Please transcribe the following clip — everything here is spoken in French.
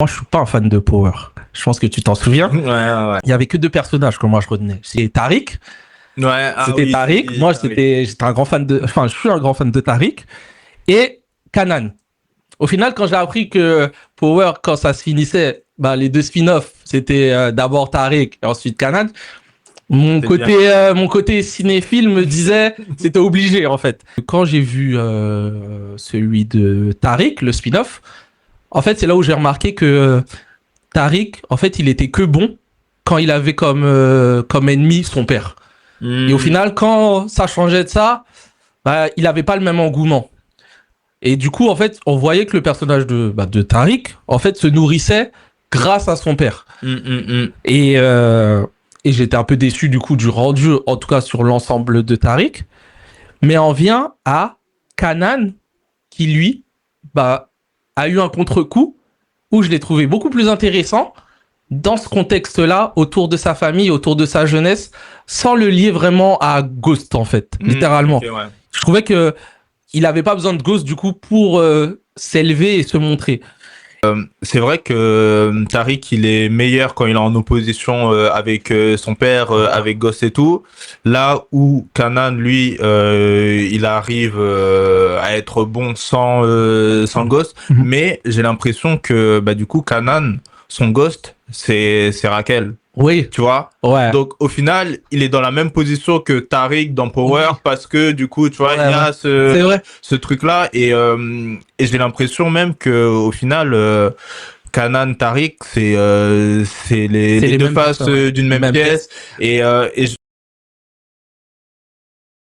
Moi, je suis pas un fan de Power. Je pense que tu t'en souviens. Ouais. Il y avait que deux personnages que moi je retenais. C'est Tariq. Ouais, ah C'était oui, Tariq. Moi, Tariq. j'étais un grand fan de, enfin, je suis un grand fan de Tariq. Et Kanan. Au final, quand j'ai appris que Power, quand ça se finissait, bah, les deux spin-offs, c'était d'abord Tariq et ensuite Kanan. C'est bien. Mon côté cinéphile me disait, c'était obligé en fait. Quand j'ai vu celui de Tariq, le spin-off, en fait, c'est là où j'ai remarqué que Tariq, en fait, il était que bon quand il avait comme ennemi son père. Et au final, quand ça changeait de ça, bah, il avait pas le même engouement. Et du coup, en fait, on voyait que le personnage de Tariq, en fait, se nourrissait grâce à son père. Et, euh, et j'étais un peu déçu du coup du rendu, en tout cas sur l'ensemble de Tariq. Mais on vient à Kanan, qui lui, bah, a eu un contre-coup où je l'ai trouvé beaucoup plus intéressant dans ce contexte-là, autour de sa famille, autour de sa jeunesse, sans le lier vraiment à Ghost, en fait, littéralement. Ok, ouais. Je trouvais que il avait pas besoin de Ghost, du coup, pour s'élever et se montrer. C'est vrai que Tariq, il est meilleur quand il est en opposition avec son père, avec Ghost et tout. Là où Kanan, lui, il arrive à être bon sans Ghost. Mais j'ai l'impression que bah du coup Kanan, son Ghost, c'est Raquel. Oui, Tu vois? ouais. Donc au final, il est dans la même position que Tariq dans Power Oui. parce que du coup, tu vois, Ouais, il y ouais. a ce C'est vrai. ce truc-là et j'ai l'impression même que au final Kanan Tariq c'est C'est les les deux mêmes faces personnes, ouais. d'une même Même pièce pièce. et